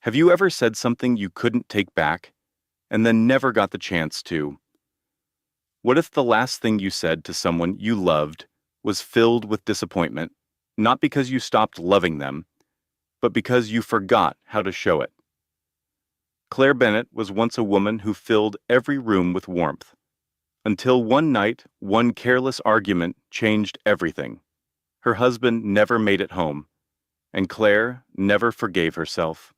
Have you ever said something you couldn't take back and then never got the chance to? What if the last thing you said to someone you loved was filled with disappointment, not because you stopped loving them, but because you forgot how to show it? Claire Bennett was once a woman who filled every room with warmth, until one night, one careless argument changed everything. Her husband never made it home, and Claire never forgave herself.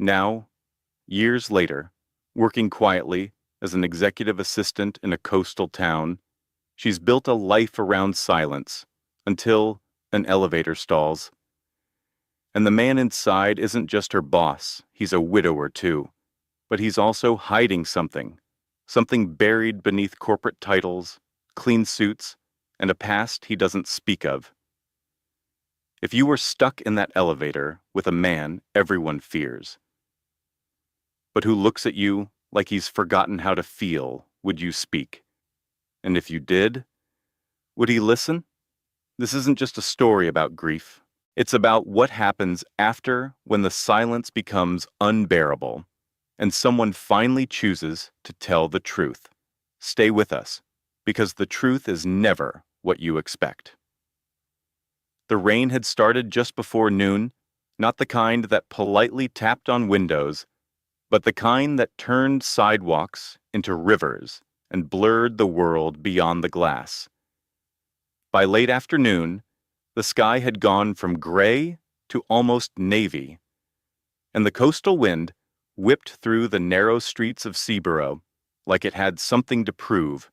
Now, years later, working quietly as an executive assistant in a coastal town, she's built a life around silence until an elevator stalls. And the man inside isn't just her boss, he's a widower too. But he's also hiding something, something buried beneath corporate titles, clean suits, and a past he doesn't speak of. If you were stuck in that elevator with a man everyone fears, but who looks at you like he's forgotten how to feel, would you speak? And if you did, would he listen? This isn't just a story about grief. It's about what happens after when the silence becomes unbearable and someone finally chooses to tell the truth. Stay with us, because the truth is never what you expect. The rain had started just before noon, not the kind that politely tapped on windows, but the kind that turned sidewalks into rivers and blurred the world beyond the glass. By late afternoon, the sky had gone from gray to almost navy, and the coastal wind whipped through the narrow streets of Seaborough like it had something to prove.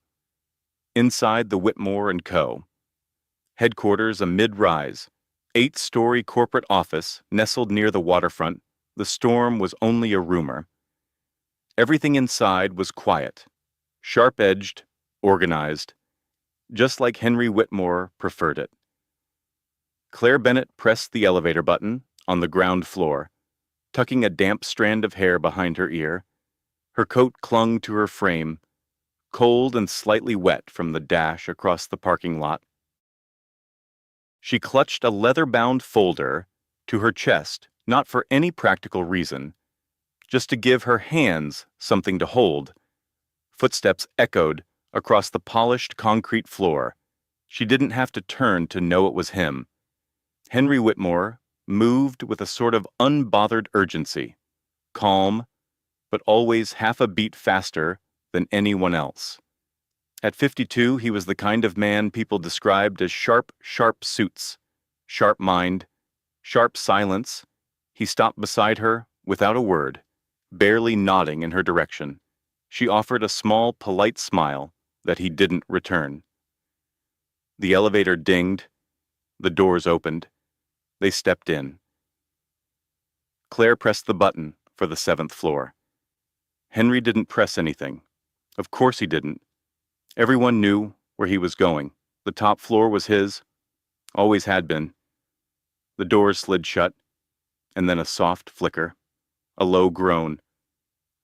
Inside the Whitmore & Co., headquarters a mid-rise, 8-story corporate office nestled near the waterfront, the storm was only a rumor. Everything inside was quiet, sharp-edged, organized, just like Henry Whitmore preferred it. Claire Bennett pressed the elevator button on the ground floor, tucking a damp strand of hair behind her ear. Her coat clung to her frame, cold and slightly wet from the dash across the parking lot. She clutched a leather-bound folder to her chest, not for any practical reason, just to give her hands something to hold. Footsteps echoed across the polished concrete floor. She didn't have to turn to know it was him. Henry Whitmore moved with a sort of unbothered urgency, calm, but always half a beat faster than anyone else. At 52, he was the kind of man people described as sharp suits, sharp mind, sharp silence. He stopped beside her without a word, barely nodding in her direction. She offered a small, polite smile that he didn't return. The elevator dinged. The doors opened. They stepped in. Claire pressed the button for the 7th floor. Henry didn't press anything. Of course he didn't. Everyone knew where he was going. The top floor was his, always had been. The doors slid shut, and then a soft flicker, a low groan,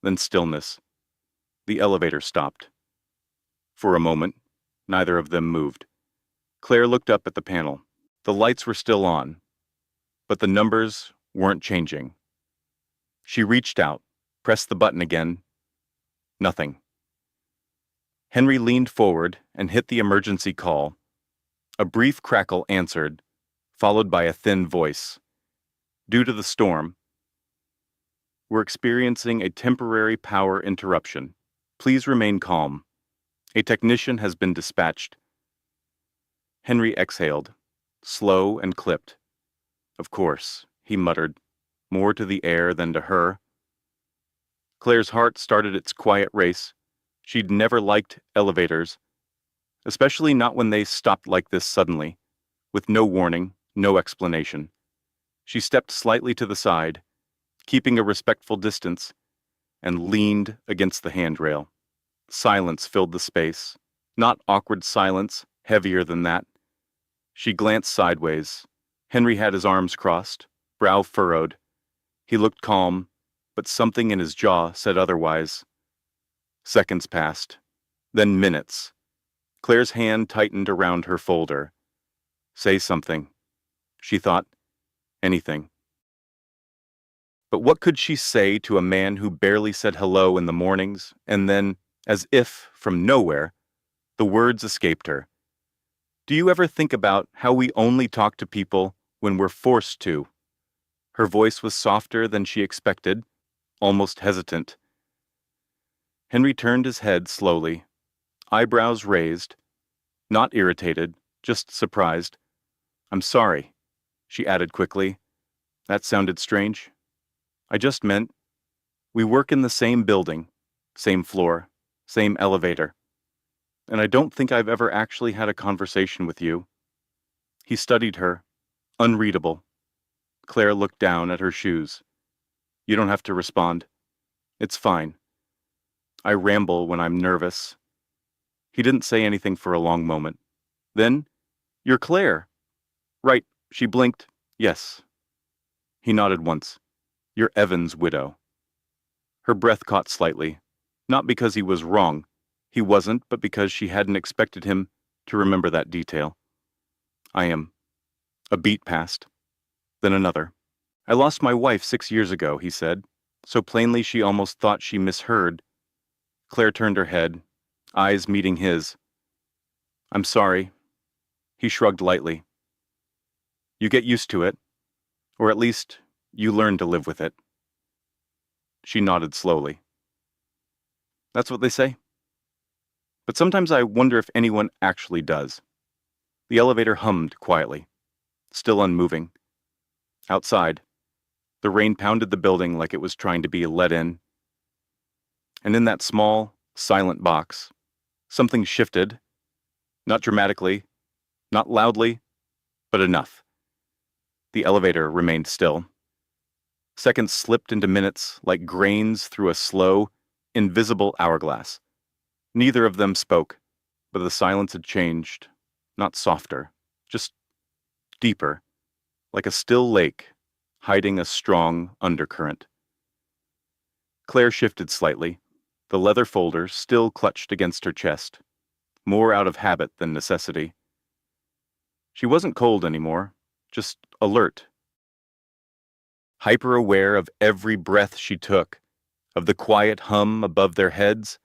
then stillness. The elevator stopped. For a moment, neither of them moved. Claire looked up at the panel. The lights were still on, but the numbers weren't changing. She reached out, pressed the button again. Nothing. Henry leaned forward and hit the emergency call. A brief crackle answered, followed by a thin voice. Due to the storm, we're experiencing a temporary power interruption. Please remain calm. A technician has been dispatched. Henry exhaled, slow and clipped. Of course, he muttered, more to the air than to her. Claire's heart started its quiet race. She'd never liked elevators, especially not when they stopped like this suddenly, with no warning, no explanation. She stepped slightly to the side, keeping a respectful distance, and leaned against the handrail. Silence filled the space, not awkward silence, heavier than that. She glanced sideways. Henry had his arms crossed, brow furrowed. He looked calm, but something in his jaw said otherwise. Seconds passed, then minutes. Claire's hand tightened around her folder. Say something. She thought. Anything. But what could she say to a man who barely said hello in the mornings, and then, as if from nowhere, the words escaped her? Do you ever think about how we only talk to people when we're forced to? Her voice was softer than she expected, almost hesitant. Henry turned his head slowly, eyebrows raised, not irritated, just surprised. "I'm sorry," she added quickly. "That sounded strange. I just meant we work in the same building, same floor, same elevator, and I don't think I've ever actually had a conversation with you." He studied her, unreadable. Claire looked down at her shoes. "You don't have to respond. It's fine. I ramble when I'm nervous." He didn't say anything for a long moment. Then, "You're Claire." "Right," she blinked. "Yes." He nodded once. "You're Evan's widow." Her breath caught slightly, not because he was wrong. He wasn't, but because she hadn't expected him to remember that detail. "I am." A beat passed. Then another. "I lost my wife 6 years ago," he said, so plainly she almost thought she misheard. Claire turned her head, eyes meeting his. "I'm sorry." He shrugged lightly. "You get used to it, or at least you learn to live with it." She nodded slowly. "That's what they say. But sometimes I wonder if anyone actually does." The elevator hummed quietly, still unmoving. Outside, the rain pounded the building like it was trying to be let in. And in that small, silent box, something shifted, not dramatically, not loudly, but enough. The elevator remained still. Seconds slipped into minutes like grains through a slow, invisible hourglass. Neither of them spoke, but the silence had changed, not softer, just deeper, like a still lake hiding a strong undercurrent. Claire shifted slightly, the leather folder still clutched against her chest, more out of habit than necessity. She wasn't cold anymore, just alert, hyper-aware of every breath she took, of the quiet hum above their heads,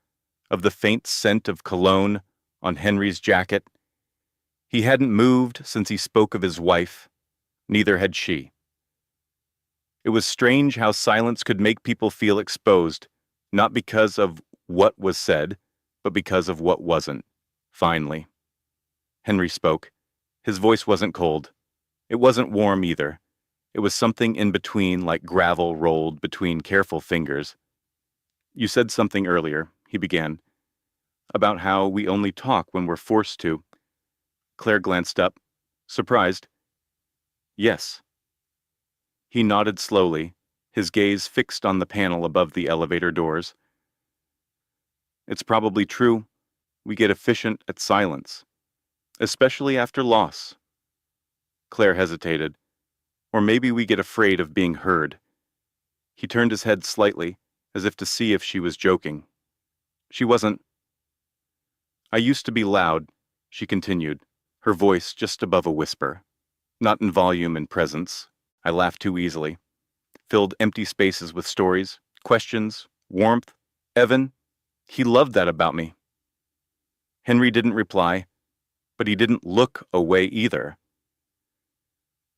of the faint scent of cologne on Henry's jacket. He hadn't moved since he spoke of his wife, neither had she. It was strange how silence could make people feel exposed, not because of what was said, but because of what wasn't. Finally, Henry spoke. His voice wasn't cold. It wasn't warm either. It was something in between, like gravel rolled between careful fingers. "You said something earlier," he began, "about how we only talk when we're forced to." Claire glanced up, surprised. "Yes." He nodded slowly, his gaze fixed on the panel above the elevator doors. "It's probably true. We get efficient at silence, especially after loss." Claire hesitated. "Or maybe we get afraid of being heard." He turned his head slightly, as if to see if she was joking. She wasn't. "I used to be loud," she continued, her voice just above a whisper. "Not in volume and presence. I laughed too easily. Filled empty spaces with stories, questions, warmth. Evan, he loved that about me." Henry didn't reply, but he didn't look away either.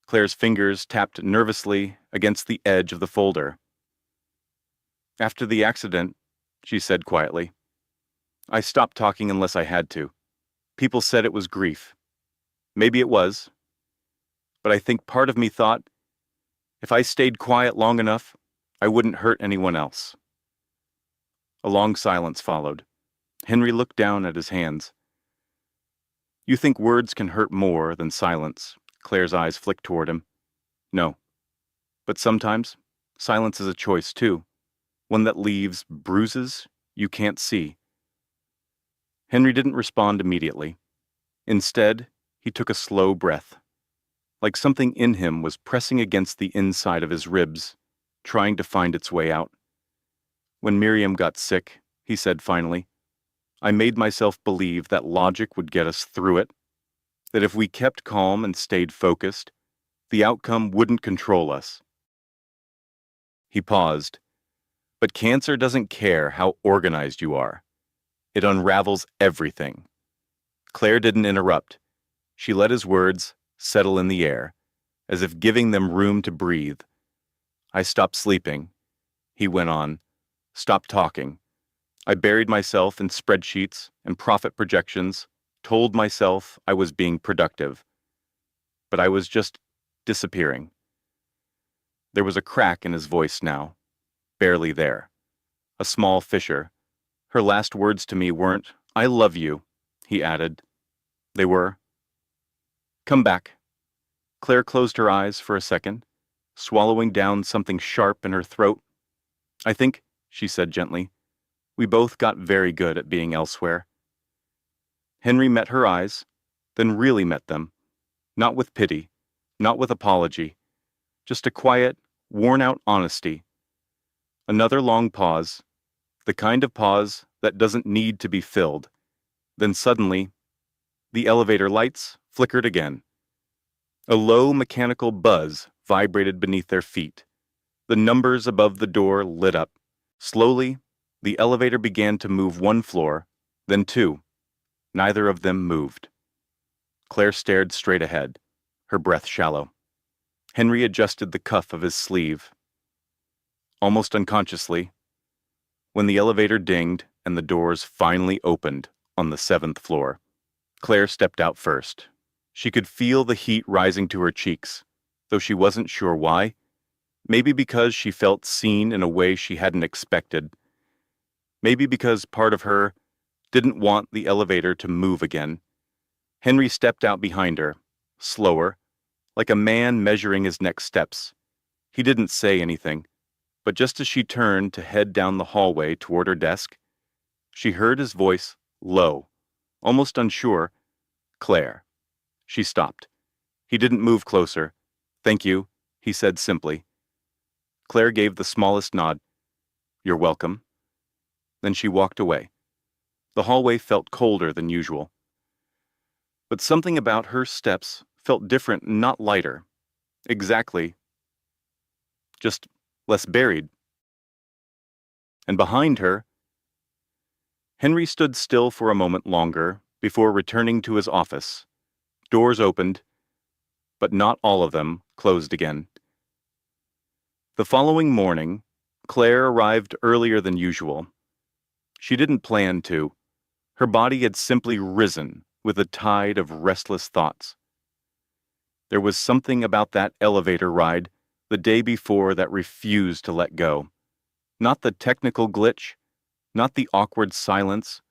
Claire's fingers tapped nervously against the edge of the folder. "After the accident," she said quietly, "I stopped talking unless I had to. People said it was grief. Maybe it was. But I think part of me thought, if I stayed quiet long enough, I wouldn't hurt anyone else." A long silence followed. Henry looked down at his hands. "You think words can hurt more than silence?" Claire's eyes flicked toward him. "No. But sometimes, silence is a choice too. One that leaves bruises you can't see." Henry didn't respond immediately. Instead, he took a slow breath, like something in him was pressing against the inside of his ribs, trying to find its way out. "When Miriam got sick," he said finally, "I made myself believe that logic would get us through it, that if we kept calm and stayed focused, the outcome wouldn't control us. He paused. But cancer doesn't care how organized you are. It unravels everything. Claire didn't interrupt. She let his words settle in the air, as if giving them room to breathe. I stopped sleeping, he went on, stopped talking. I buried myself in spreadsheets and profit projections, told myself I was being productive. But I was just disappearing. There was a crack in his voice now, barely there. A small fissure. Her last words to me weren't, "I love you," he added. They were, "Come back." Claire closed her eyes for a second, swallowing down something sharp in her throat. "I think," she said gently, "we both got very good at being elsewhere." Henry met her eyes, then really met them, not with pity, not with apology, just a quiet, worn-out honesty. Another long pause, the kind of pause that doesn't need to be filled. Then suddenly, the elevator lights flickered again. A low mechanical buzz vibrated beneath their feet. The numbers above the door lit up. Slowly, the elevator began to move one floor, then two. Neither of them moved. Claire stared straight ahead, her breath shallow. Henry adjusted the cuff of his sleeve. Almost unconsciously, when the elevator dinged and the doors finally opened on the 7th floor, Claire stepped out first. She could feel the heat rising to her cheeks, though she wasn't sure why. Maybe because she felt seen in a way she hadn't expected. Maybe because part of her didn't want the elevator to move again. Henry stepped out behind her, slower, like a man measuring his next steps. He didn't say anything, but just as she turned to head down the hallway toward her desk, she heard his voice, low, almost unsure, "Claire." She stopped. He didn't move closer. "Thank you," he said simply. Claire gave the smallest nod. "You're welcome." Then she walked away. The hallway felt colder than usual. But something about her steps felt different, not lighter. Exactly. Just less buried. And behind her, Henry stood still for a moment longer before returning to his office. Doors opened, but not all of them closed again. The following morning, Claire arrived earlier than usual. She didn't plan to. Her body had simply risen with a tide of restless thoughts. There was something about that elevator ride the day before that refused to let go. Not the technical glitch, not the awkward silence,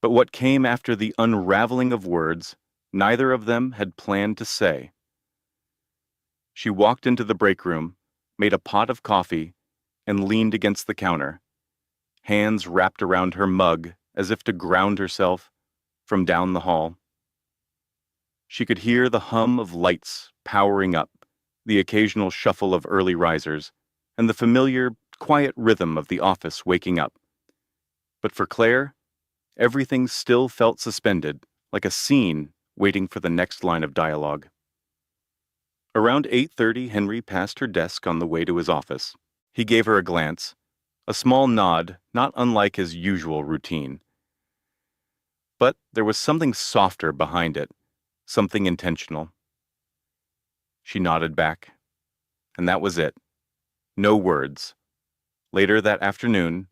but what came after the unraveling of words neither of them had planned to say. She walked into the break room, made a pot of coffee, and leaned against the counter, hands wrapped around her mug as if to ground herself from down the hall. She could hear the hum of lights powering up, the occasional shuffle of early risers, and the familiar, quiet rhythm of the office waking up. But for Claire, everything still felt suspended, like a scene waiting for the next line of dialogue. Around 8:30, Henry passed her desk on the way to his office. He gave her a glance, a small nod not unlike his usual routine. But there was something softer behind it, something intentional. She nodded back, and that was it. No words. Later that afternoon,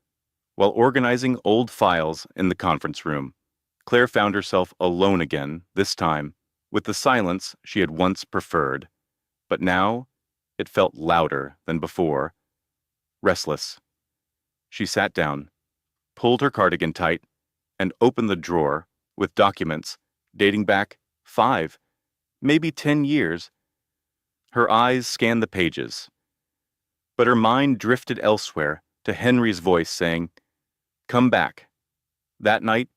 while organizing old files in the conference room, Claire found herself alone again, this time, with the silence she had once preferred. But now, it felt louder than before. Restless. She sat down, pulled her cardigan tight, and opened the drawer with documents dating back 5, maybe 10 years. Her eyes scanned the pages, but her mind drifted elsewhere to Henry's voice saying, "Come back." That night,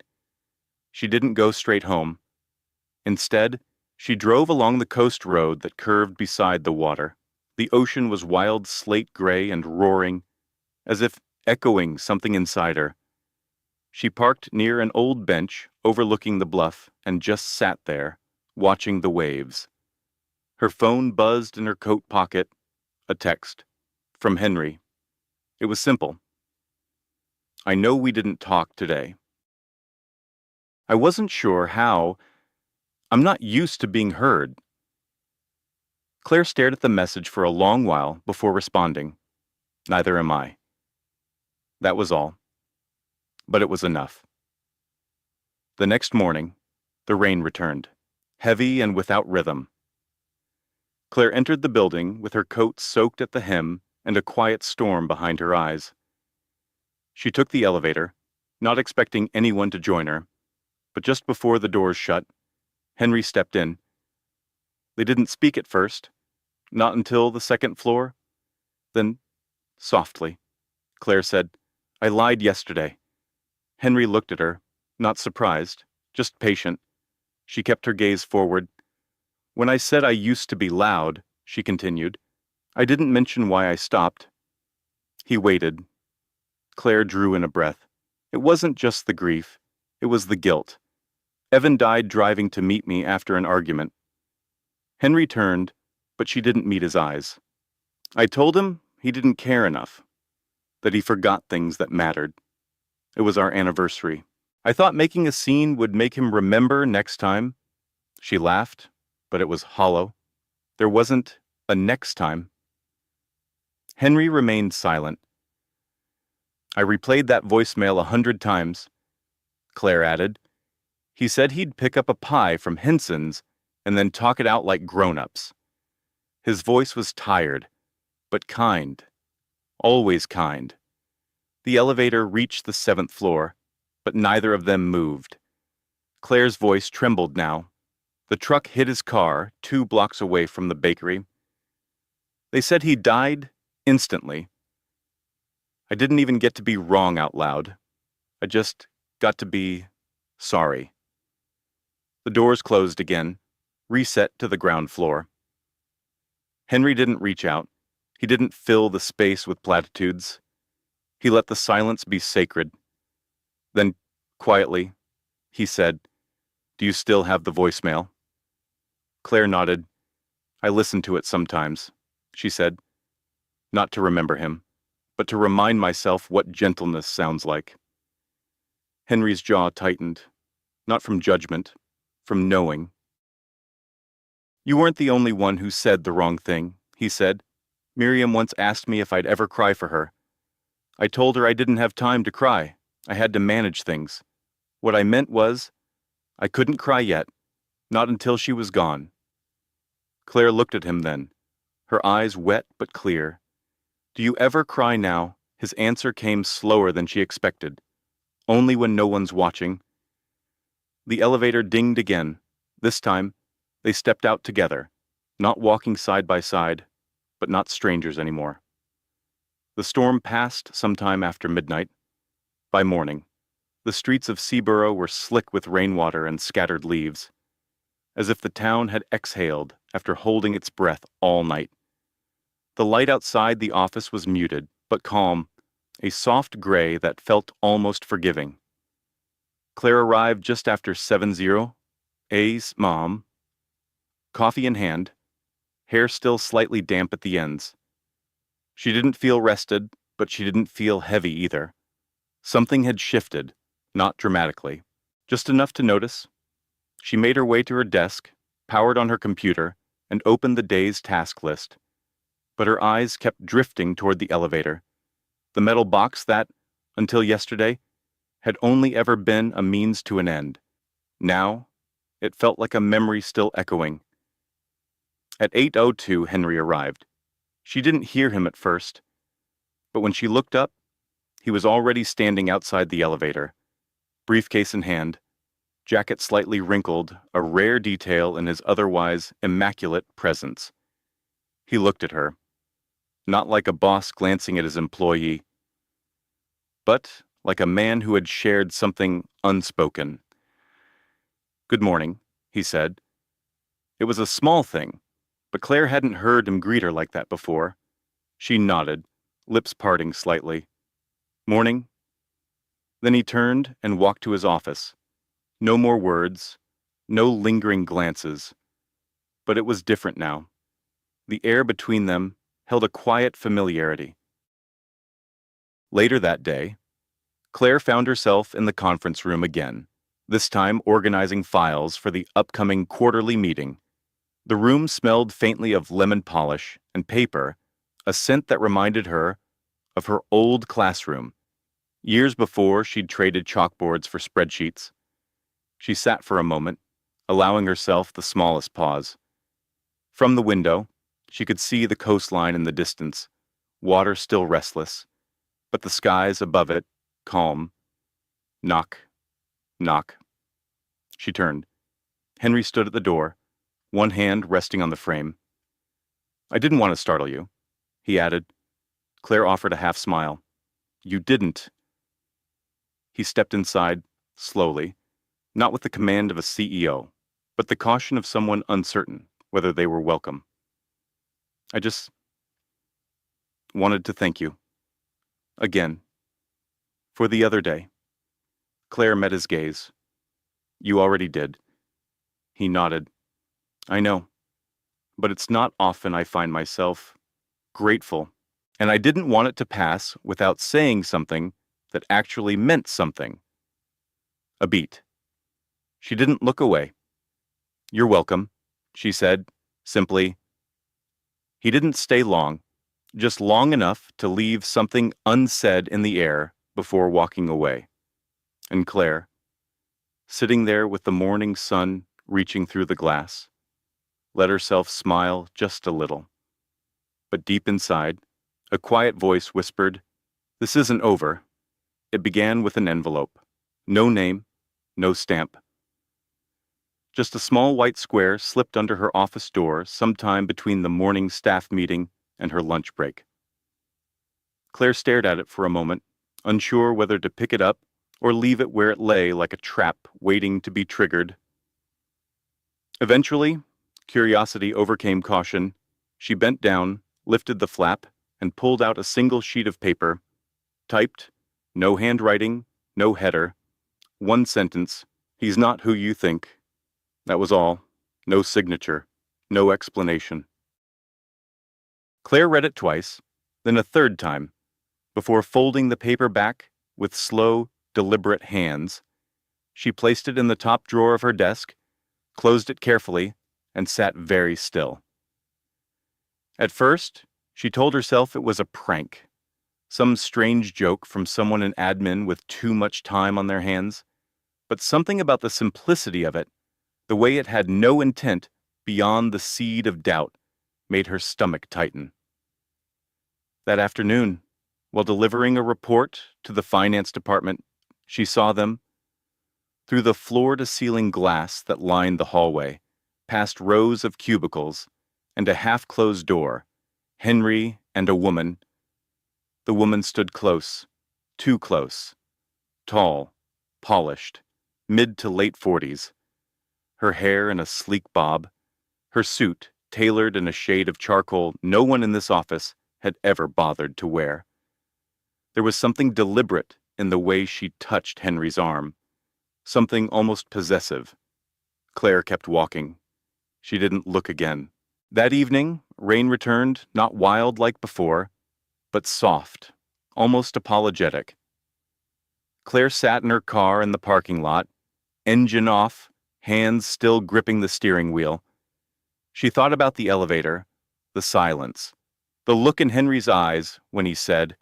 she didn't go straight home. Instead, she drove along the coast road that curved beside the water. The ocean was wild slate gray and roaring, as if echoing something inside her. She parked near an old bench overlooking the bluff and just sat there, watching the waves. Her phone buzzed in her coat pocket, a text from Henry. It was simple. I know we didn't talk today. I wasn't sure how. I'm not used to being heard. Claire stared at the message for a long while before responding. Neither am I. That was all. But it was enough. The next morning, the rain returned, heavy and without rhythm. Claire entered the building with her coat soaked at the hem and a quiet storm behind her eyes. She took the elevator, not expecting anyone to join her, but just before the doors shut, Henry stepped in. They didn't speak at first, not until the second floor. Then, softly, Claire said, "I lied yesterday." Henry looked at her, not surprised, just patient. She kept her gaze forward. "When I said I used to be loud," she continued, "I didn't mention why I stopped." He waited. Claire drew in a breath. It wasn't just the grief, it was the guilt. Evan died driving to meet me after an argument. Henry turned, but she didn't meet his eyes. I told him he didn't care enough, that he forgot things that mattered. It was our anniversary. I thought making a scene would make him remember next time. She laughed, but it was hollow. There wasn't a next time. Henry remained silent. I replayed that voicemail 100 times, Claire added. He said he'd pick up a pie from Henson's and then talk it out like grown-ups. His voice was tired, but kind. Always kind. The elevator reached the 7th floor, but neither of them moved. Claire's voice trembled now. The truck hit his car 2 blocks away from the bakery. They said he died instantly. I didn't even get to be wrong out loud. I just got to be sorry. The doors closed again, reset to the ground floor. Henry didn't reach out. He didn't fill the space with platitudes. He let the silence be sacred. Then, quietly, he said, "Do you still have the voicemail?" Claire nodded. "I listen to it sometimes," she said. "Not to remember him, but to remind myself what gentleness sounds like." Henry's jaw tightened, not from judgment, from knowing. "You weren't the only one who said the wrong thing," he said. "Miriam once asked me if I'd ever cry for her. I told her I didn't have time to cry. I had to manage things. What I meant was, I couldn't cry yet, not until she was gone." Claire looked at him then, her eyes wet but clear. "Do you ever cry now?" His answer came slower than she expected. "Only when no one's watching." The elevator dinged again. This time, they stepped out together, not walking side by side, but not strangers anymore. The storm passed sometime after midnight. By morning, the streets of Seaborough were slick with rainwater and scattered leaves, as if the town had exhaled after holding its breath all night. The light outside the office was muted, but calm, a soft gray that felt almost forgiving. Claire arrived just after 7:00, A's mom, coffee in hand, hair still slightly damp at the ends. She didn't feel rested, but she didn't feel heavy either. Something had shifted, not dramatically, just enough to notice. She made her way to her desk, powered on her computer, and opened the day's task list. But her eyes kept drifting toward the elevator, the metal box that, until yesterday, had only ever been a means to an end. Now, it felt like a memory still echoing. At 8:02, Henry arrived. She didn't hear him at first, but when she looked up, he was already standing outside the elevator, briefcase in hand, jacket slightly wrinkled, a rare detail in his otherwise immaculate presence. He looked at her, not like a boss glancing at his employee, but like a man who had shared something unspoken. "Good morning," he said. It was a small thing, but Claire hadn't heard him greet her like that before. She nodded, lips parting slightly. "Morning." Then he turned and walked to his office. No more words, no lingering glances. But it was different now. The air between them held a quiet familiarity. Later that day, Claire found herself in the conference room again, this time organizing files for the upcoming quarterly meeting. The room smelled faintly of lemon polish and paper, a scent that reminded her of her old classroom. Years before, she'd traded chalkboards for spreadsheets. She sat for a moment, allowing herself the smallest pause. From the window, she could see the coastline in the distance, water still restless, but the skies above it calm. Knock, knock. She turned. Henry stood at the door, one hand resting on the frame. "I didn't want to startle you," he added. Claire offered a half smile. "You didn't." He stepped inside, slowly, not with the command of a CEO, but the caution of someone uncertain whether they were welcome. "I just wanted to thank you. Again. For the other day." Claire met his gaze. "You already did." He nodded. "I know, but it's not often I find myself grateful, and I didn't want it to pass without saying something that actually meant something." A beat. She didn't look away. "You're welcome," she said, simply. He didn't stay long, just long enough to leave something unsaid in the air before walking away. And Claire, sitting there with the morning sun reaching through the glass, let herself smile just a little. But deep inside, a quiet voice whispered, "This isn't over." It began with an envelope. No name, no stamp. Just a small white square slipped under her office door sometime between the morning staff meeting and her lunch break. Claire stared at it for a moment, unsure whether to pick it up or leave it where it lay like a trap waiting to be triggered. Eventually, curiosity overcame caution. She bent down, lifted the flap, and pulled out a single sheet of paper. Typed, no handwriting, no header. One sentence, "He's not who you think." That was all. No signature. No explanation. Claire read it twice, then a third time, before folding the paper back with slow, deliberate hands. She placed it in the top drawer of her desk, closed it carefully, and sat very still. At first, she told herself it was a prank, some strange joke from someone in admin with too much time on their hands, but something about the simplicity of it, the way it had no intent beyond the seed of doubt, made her stomach tighten. That afternoon, while delivering a report to the finance department, she saw them. Through the floor-to-ceiling glass that lined the hallway, past rows of cubicles, and a half-closed door, Henry and a woman. The woman stood close, too close, tall, polished, mid to late 40s, her hair in a sleek bob, her suit tailored in a shade of charcoal no one in this office had ever bothered to wear. There was something deliberate in the way she touched Henry's arm, something almost possessive. Claire kept walking. She didn't look again. That evening, rain returned, not wild like before, but soft, almost apologetic. Claire sat in her car in the parking lot, engine off, hands still gripping the steering wheel. She thought about the elevator, the silence, the look in Henry's eyes when he said,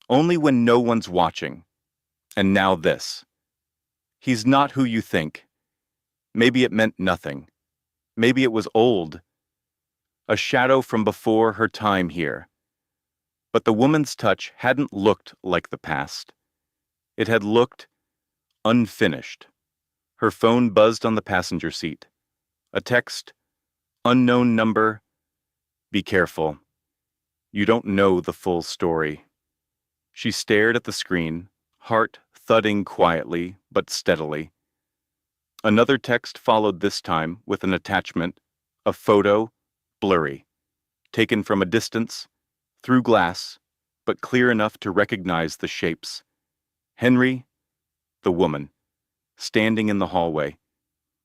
"Only when no one's watching." And now this. "He's not who you think." Maybe it meant nothing. Maybe it was old. A shadow from before her time here. But the woman's touch hadn't looked like the past. It had looked unfinished. Her phone buzzed on the passenger seat. A text, unknown number, "Be careful. You don't know the full story." She stared at the screen, heart thudding quietly but steadily. Another text followed this time with an attachment, a photo, blurry, taken from a distance, through glass, but clear enough to recognize the shapes. Henry, the woman, standing in the hallway,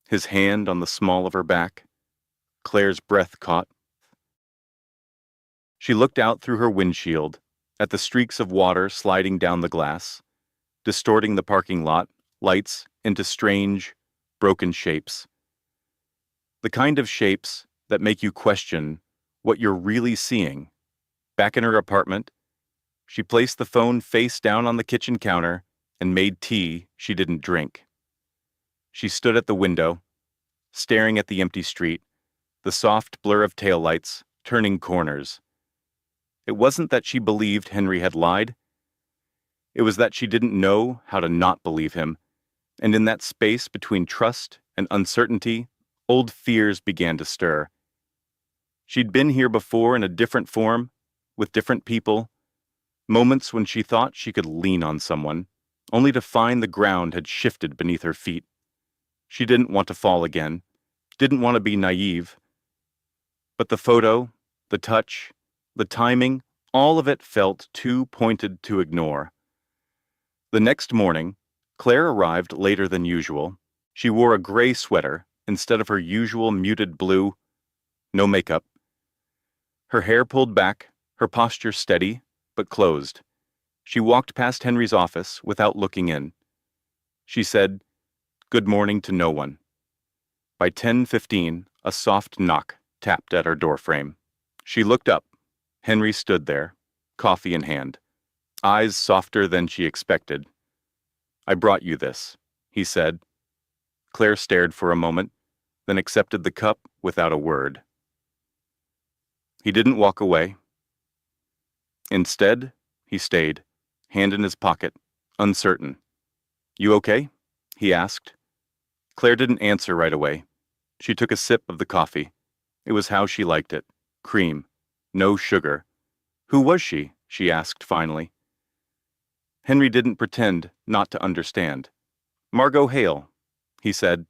his hand on the small of her back. Claire's breath caught. She looked out through her windshield at the streaks of water sliding down the glass, distorting the parking lot, lights into strange, broken shapes. The kind of shapes that make you question what you're really seeing. Back in her apartment, she placed the phone face down on the kitchen counter and made tea she didn't drink. She stood at the window, staring at the empty street, the soft blur of taillights turning corners. It wasn't that she believed Henry had lied. It was that she didn't know how to not believe him. And in that space between trust and uncertainty, old fears began to stir. She'd been here before in a different form, with different people, moments when she thought she could lean on someone, only to find the ground had shifted beneath her feet. She didn't want to fall again, didn't want to be naive. But the photo, the touch, the timing, all of it felt too pointed to ignore. The next morning, Claire arrived later than usual. She wore a gray sweater instead of her usual muted blue, no makeup. Her hair pulled back, her posture steady, but closed. She walked past Henry's office without looking in. She said, "Good morning" to no one. By 10:15, a soft knock tapped at her doorframe. She looked up. Henry stood there, coffee in hand, eyes softer than she expected. "I brought you this," he said. Claire stared for a moment, then accepted the cup without a word. He didn't walk away. Instead, he stayed, hand in his pocket, uncertain. "You okay?" he asked. Claire didn't answer right away. She took a sip of the coffee. It was how she liked it. Cream. No sugar. Who was she? She asked finally. Henry didn't pretend not to understand. "Margot Hale," he said.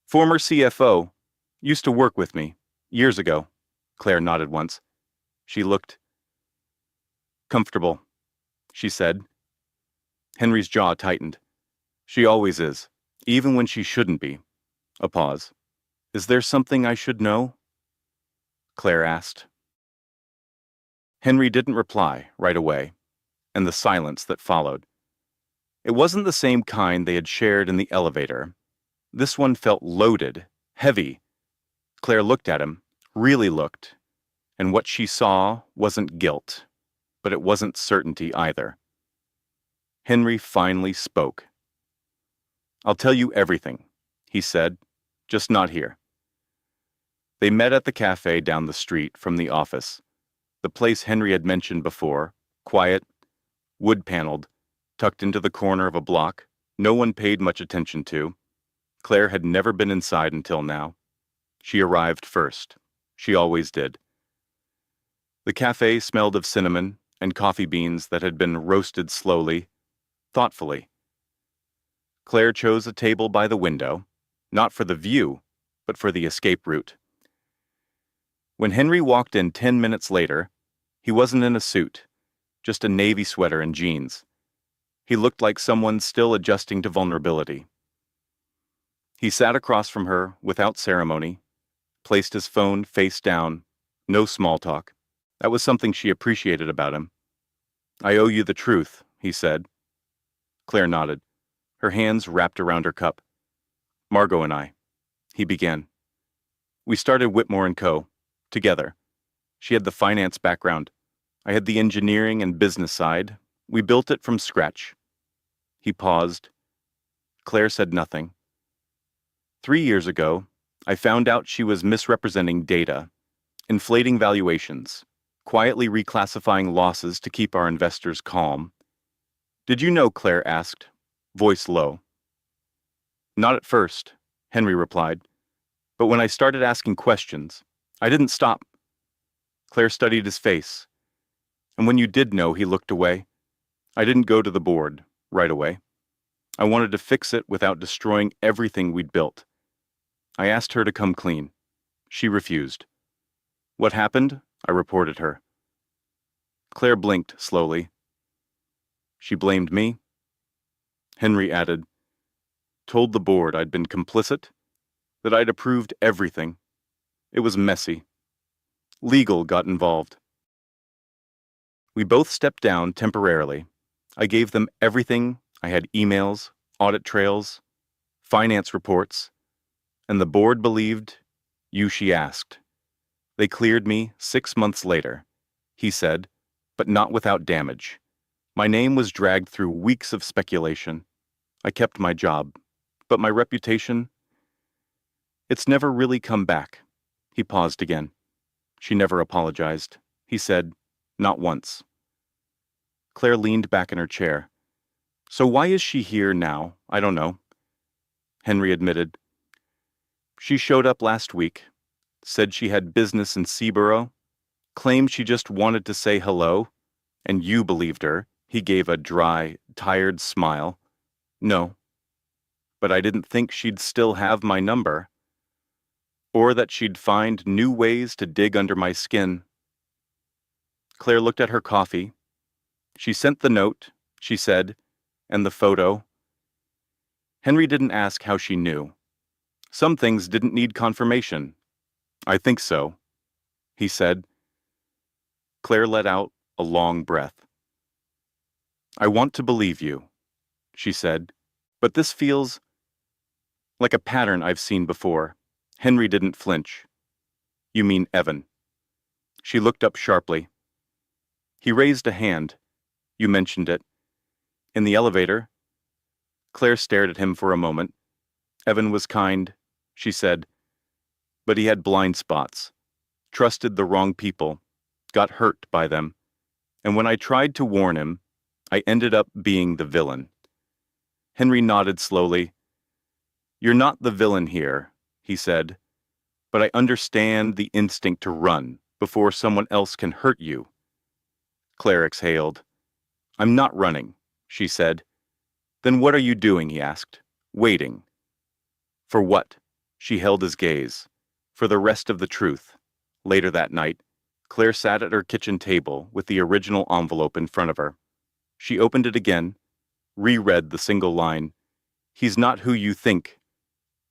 "Former CFO. Used to work with me. Years ago." Claire nodded once. She looked comfortable, she said. Henry's jaw tightened. "She always is, even when she shouldn't be." A pause. "Is there something I should know?" Claire asked. Henry didn't reply right away, and the silence that followed. It wasn't the same kind they had shared in the elevator. This one felt loaded, heavy. Claire looked at him, really looked, and what she saw wasn't guilt, but it wasn't certainty either. Henry finally spoke. "I'll tell you everything," he said, "just not here." They met at the cafe down the street from the office, the place Henry had mentioned before, quiet, wood-paneled, tucked into the corner of a block no one paid much attention to. Claire had never been inside until now. She arrived first. She always did. The cafe smelled of cinnamon and coffee beans that had been roasted slowly, thoughtfully. Claire chose a table by the window, not for the view, but for the escape route. When Henry walked in 10 minutes later, he wasn't in a suit, just a navy sweater and jeans. He looked like someone still adjusting to vulnerability. He sat across from her without ceremony, placed his phone face down, no small talk. That was something she appreciated about him. "I owe you the truth," he said. Claire nodded, her hands wrapped around her cup. "Margot and I," he began. "We started Whitmore & Co. together. She had the finance background. I had the engineering and business side. We built it from scratch." He paused. Claire said nothing. 3 years ago, I found out she was misrepresenting data, inflating valuations, quietly reclassifying losses to keep our investors calm. "Did you know?" Claire asked, voice low. "Not at first," Henry replied. "But when I started asking questions, I didn't stop." Claire studied his face. "And when you did know," he looked away. "I didn't go to the board right away. I wanted to fix it without destroying everything we'd built. I asked her to come clean. She refused. What happened? I reported her." Claire blinked slowly. "She blamed me?" Henry added, "Told the board I'd been complicit, that I'd approved everything. It was messy. Legal got involved." We both stepped down temporarily. I gave them everything. I had emails, audit trails, finance reports, and the board believed you, she asked. They cleared me 6 months later, he said, but not without damage. My name was dragged through weeks of speculation. I kept my job, but my reputation, it's never really come back. He paused again. She never apologized. He said, not once. Claire leaned back in her chair. So why is she here now? I don't know. Henry admitted. She showed up last week, said she had business in Seaborough, claimed she just wanted to say hello, and you believed her. He gave a dry, tired smile. No, but I didn't think she'd still have my number, or that she'd find new ways to dig under my skin. Claire looked at her coffee. She sent the note, she said, and the photo. Henry didn't ask how she knew. Some things didn't need confirmation. I think so, he said. Claire let out a long breath. I want to believe you, she said, but this feels like a pattern I've seen before. Henry didn't flinch. You mean Evan? She looked up sharply. He raised a hand. You mentioned it. In the elevator. Claire stared at him for a moment. Evan was kind, she said, but he had blind spots, trusted the wrong people, got hurt by them, and when I tried to warn him, I ended up being the villain. Henry nodded slowly. You're not the villain here, he said, but I understand the instinct to run before someone else can hurt you. Claire exhaled. I'm not running, she said. Then what are you doing, he asked. Waiting. For what? She held his gaze. For the rest of the truth. Later that night, Claire sat at her kitchen table with the original envelope in front of her. She opened it again, reread the single line. He's not who you think.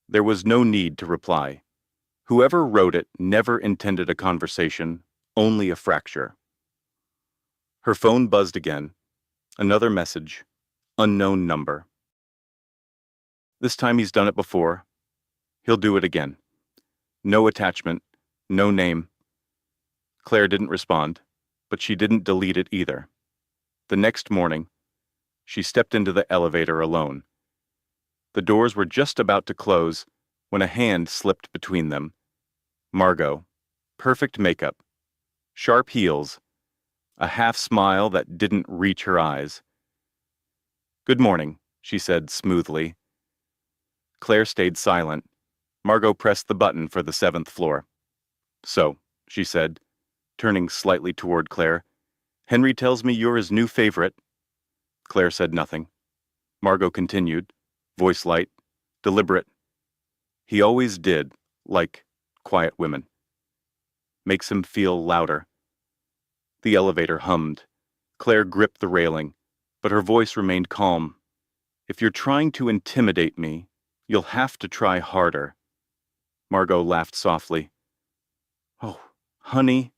There was no need to reply. Whoever wrote it never intended a conversation, only a fracture. Her phone buzzed again. Another message. Unknown number. This time he's done it before. He'll do it again. No attachment, no name. Claire didn't respond, but she didn't delete it either. The next morning, she stepped into the elevator alone. The doors were just about to close when a hand slipped between them. Margot, perfect makeup, sharp heels, a half smile that didn't reach her eyes. Good morning, she said smoothly. Claire stayed silent. Margot pressed the button for the 7th floor. So, she said, turning slightly toward Claire, Henry tells me you're his new favorite. Claire said nothing. Margot continued, voice light, deliberate. He always did, like quiet women. Makes him feel louder. The elevator hummed. Claire gripped the railing, but her voice remained calm. If you're trying to intimidate me, you'll have to try harder. Margot laughed softly. Oh, honey,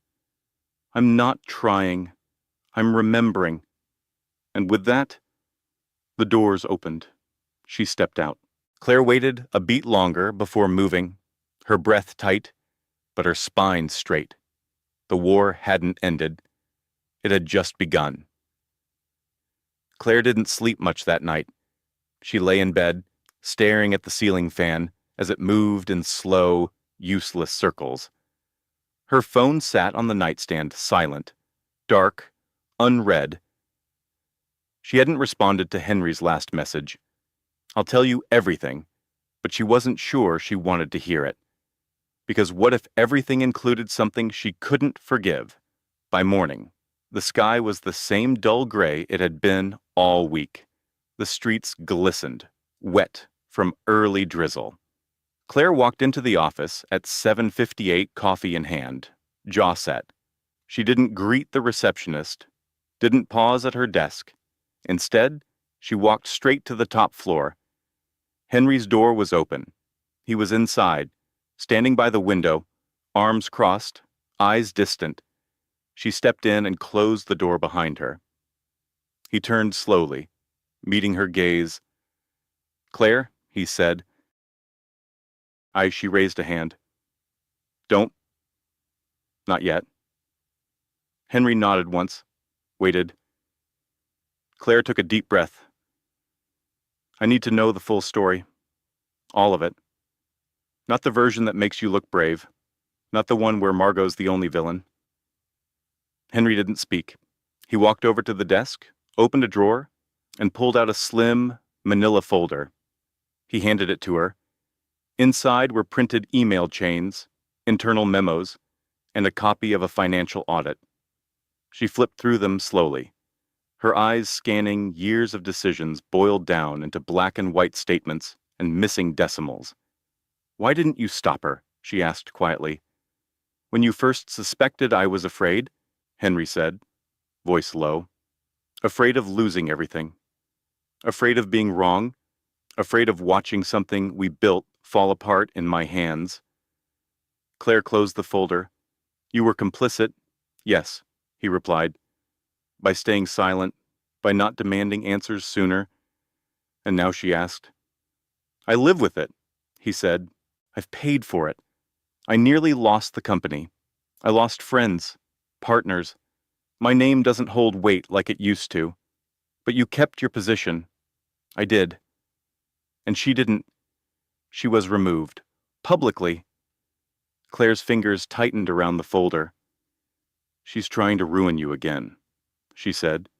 I'm not trying. I'm remembering. And with that, the doors opened. She stepped out. Claire waited a beat longer before moving, her breath tight, but her spine straight. The war hadn't ended. It had just begun. Claire didn't sleep much that night. She lay in bed, staring at the ceiling fan as it moved in slow, useless circles. Her phone sat on the nightstand, silent, dark, unread. She hadn't responded to Henry's last message. I'll tell you everything, but she wasn't sure she wanted to hear it. Because what if everything included something she couldn't forgive? By morning, the sky was the same dull gray it had been all week. The streets glistened, wet from early drizzle. Claire walked into the office at 7:58, coffee in hand, jaw set. She didn't greet the receptionist, didn't pause at her desk. Instead, she walked straight to the top floor. Henry's door was open. He was inside, standing by the window, arms crossed, eyes distant. She stepped in and closed the door behind her. He turned slowly, meeting her gaze. "Claire," he said. She raised a hand. "Don't." "Not yet." Henry nodded once, waited. Claire took a deep breath. "I need to know the full story. All of it. Not the version that makes you look brave. Not the one where Margot's the only villain." Henry didn't speak. He walked over to the desk, opened a drawer, and pulled out a slim, manila folder. He handed it to her. Inside were printed email chains, internal memos, and a copy of a financial audit. She flipped through them slowly, her eyes scanning years of decisions boiled down into black and white statements and missing decimals. "Why didn't you stop her?" she asked quietly. "When you first suspected I was afraid," Henry said, voice low. "Afraid of losing everything. Afraid of being wrong. Afraid of watching something we built fall apart in my hands." Claire closed the folder. "You were complicit?" "Yes," he replied. "By staying silent, by not demanding answers sooner." And now she asked. "I live with it," he said. "I've paid for it. I nearly lost the company. I lost friends, partners. My name doesn't hold weight like it used to. But you kept your position." "I did." "And she didn't." "She was removed. Publicly." Claire's fingers tightened around the folder. "She's trying to ruin you again," she said.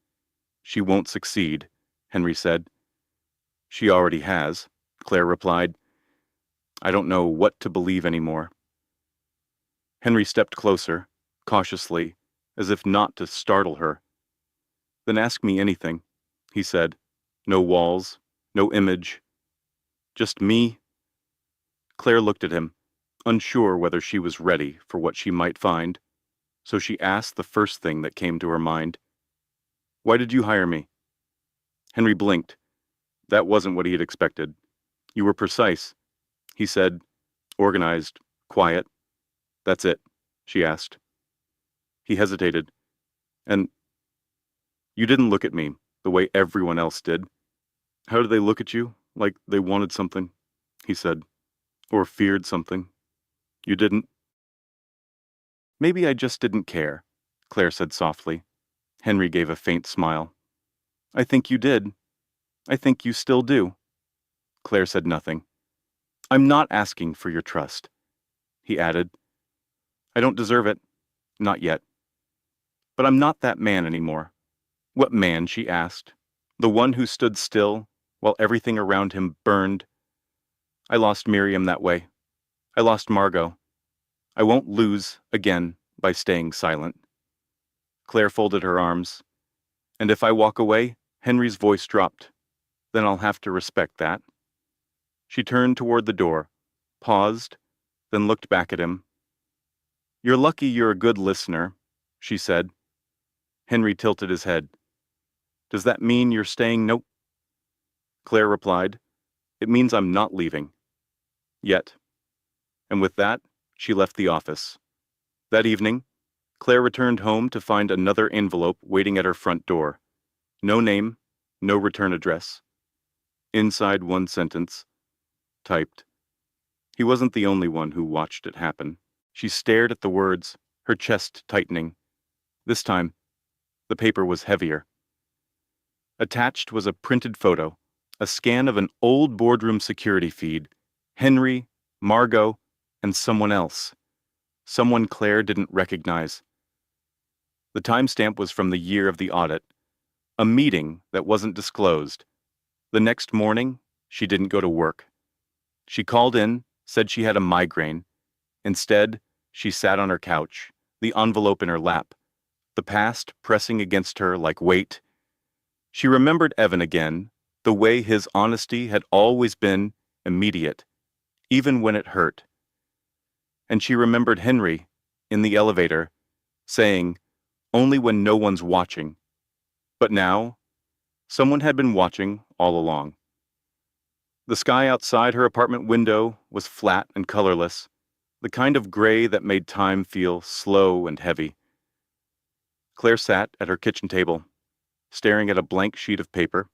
"She won't succeed," Henry said. "She already has," Claire replied. "I don't know what to believe anymore." Henry stepped closer, cautiously, as if not to startle her. "Then ask me anything," he said. "No walls, no image. Just me." Claire looked at him, unsure whether she was ready for what she might find, so she asked the first thing that came to her mind. "Why did you hire me?" Henry blinked. That wasn't what he had expected. "You were precise," he said, organized, quiet. "That's it?" she asked. He hesitated. "And you didn't look at me the way everyone else did." "How did they look at you? Like they wanted something?" he said. "Or feared something? You didn't?" "Maybe I just didn't care," Claire said softly. Henry gave a faint smile. "I think you did. I think you still do." Claire said nothing. "I'm not asking for your trust," he added. "I don't deserve it. Not yet. But I'm not that man anymore." "What man?" she asked. "The one who stood still while everything around him burned." "I lost Miriam that way. I lost Margot. I won't lose again by staying silent." Claire folded her arms. "And if I walk away," Henry's voice dropped, "then I'll have to respect that." She turned toward the door, paused, then looked back at him. "You're lucky you're a good listener," she said. Henry tilted his head. "Does that mean you're staying?" "Nope." Claire replied. "It means I'm not leaving. Yet." And with that, she left the office. That evening, Claire returned home to find another envelope waiting at her front door. No name, no return address. Inside one sentence, typed. He wasn't the only one who watched it happen. She stared at the words, her chest tightening. This time, the paper was heavier. Attached was a printed photo, a scan of an old boardroom security feed. Henry, Margot, and someone else. Someone Claire didn't recognize. The timestamp was from the year of the audit. A meeting that wasn't disclosed. The next morning, she didn't go to work. She called in, said she had a migraine. Instead, she sat on her couch, the envelope in her lap, the past pressing against her like weight. She remembered Evan again, the way his honesty had always been immediate, even when it hurt. And she remembered Henry, in the elevator, saying, "Only when no one's watching." But now, someone had been watching all along. The sky outside her apartment window was flat and colorless, the kind of gray that made time feel slow and heavy. Claire sat at her kitchen table, staring at a blank sheet of paper.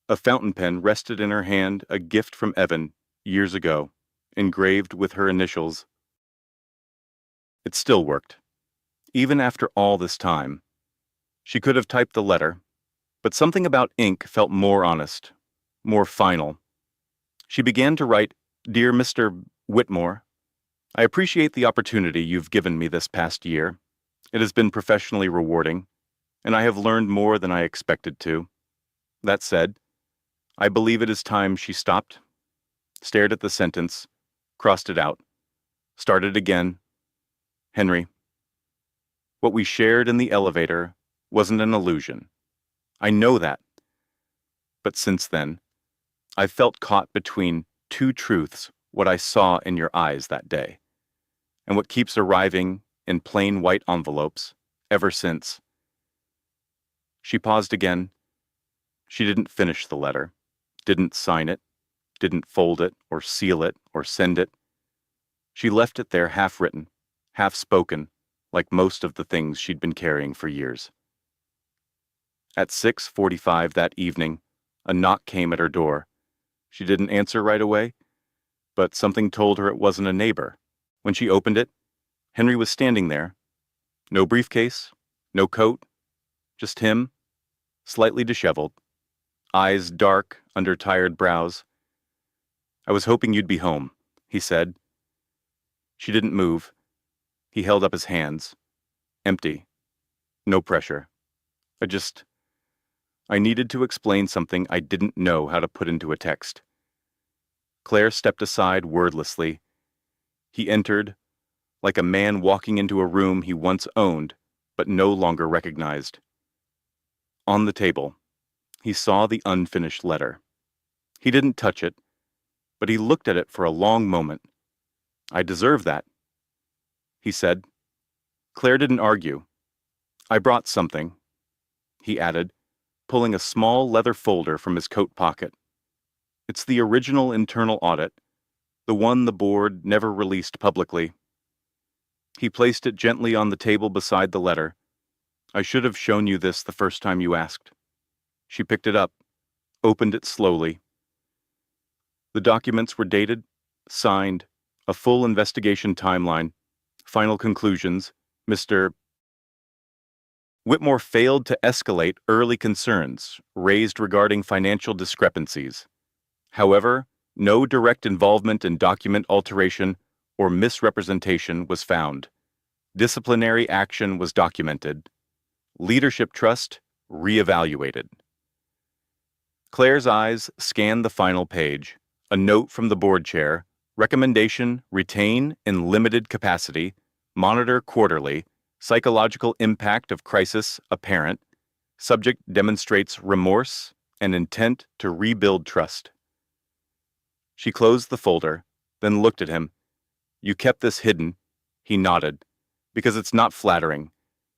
A fountain pen rested in her hand, a gift from Evan years ago, engraved with her initials. It still worked. Even after all this time, she could have typed the letter, but something about ink felt more honest, more final. She began to write, "Dear Mr. Whitmore, I appreciate the opportunity you've given me this past year. It has been professionally rewarding, and I have learned more than I expected to. That said, I believe it is time." She stopped, stared at the sentence, crossed it out, started again. "Henry, what we shared in the elevator wasn't an illusion. I know that. But since then, I've felt caught between two truths, what I saw in your eyes that day, and what keeps arriving in plain white envelopes ever since." She paused again. She didn't finish the letter, didn't sign it, didn't fold it or seal it or send it. She left it there half-written, half-spoken, like most of the things she'd been carrying for years. At 6:45 that evening, a knock came at her door. She didn't answer right away, but something told her it wasn't a neighbor. When she opened it, Henry was standing there. No briefcase, no coat, just him, slightly disheveled, eyes dark under tired brows. "I was hoping you'd be home," he said. She didn't move. He held up his hands. Empty. No pressure. I needed to explain something I didn't know how to put into a text. Claire stepped aside wordlessly. He entered, like a man walking into a room he once owned, but no longer recognized. On the table, he saw the unfinished letter. He didn't touch it, but he looked at it for a long moment. "I deserve that," he said. Claire didn't argue. "I brought something," he added, pulling a small leather folder from his coat pocket. "It's the original internal audit, the one the board never released publicly." He placed it gently on the table beside the letter. "I should have shown you this the first time you asked." She picked it up, opened it slowly. The documents were dated, signed, a full investigation timeline, final conclusions. Mr. Whitmore failed to escalate early concerns raised regarding financial discrepancies. However, no direct involvement in document alteration or misrepresentation was found. Disciplinary action was documented. Leadership trust reevaluated. Claire's eyes scanned the final page. A note from the board chair. Recommendation: retain in limited capacity. Monitor quarterly. Psychological impact of crisis apparent. Subject demonstrates remorse and intent to rebuild trust. She closed the folder, then looked at him. "You kept this hidden," he nodded, "because it's not flattering,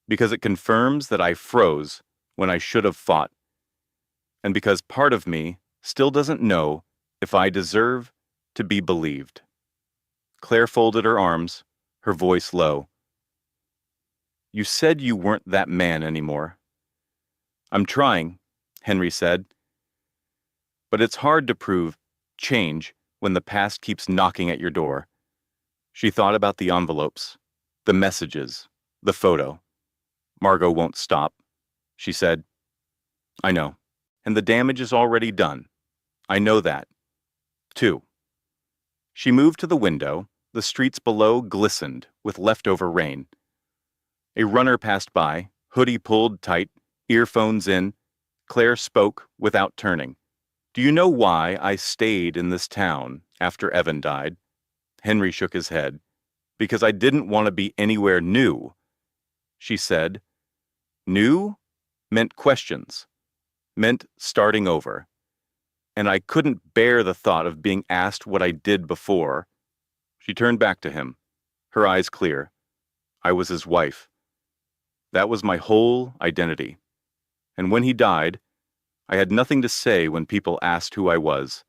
because it confirms that I froze when I should have fought, and because part of me still doesn't know if I deserve to be believed." Claire folded her arms, her voice low. "You said you weren't that man anymore." "I'm trying," Henry said. "But it's hard to prove change when the past keeps knocking at your door." She thought about the envelopes, the messages, the photo. "Margot won't stop," she said. "I know. And the damage is already done. I know that, too." She moved to the window. The streets below glistened with leftover rain. A runner passed by, hoodie pulled tight, earphones in. Claire spoke without turning. "Do you know why I stayed in this town after Evan died?" Henry shook his head. "Because I didn't want to be anywhere new." She said, "New meant questions, meant starting over. And I couldn't bear the thought of being asked what I did before." She turned back to him, her eyes clear. "I was his wife. That was my whole identity. And when he died, I had nothing to say when people asked who I was."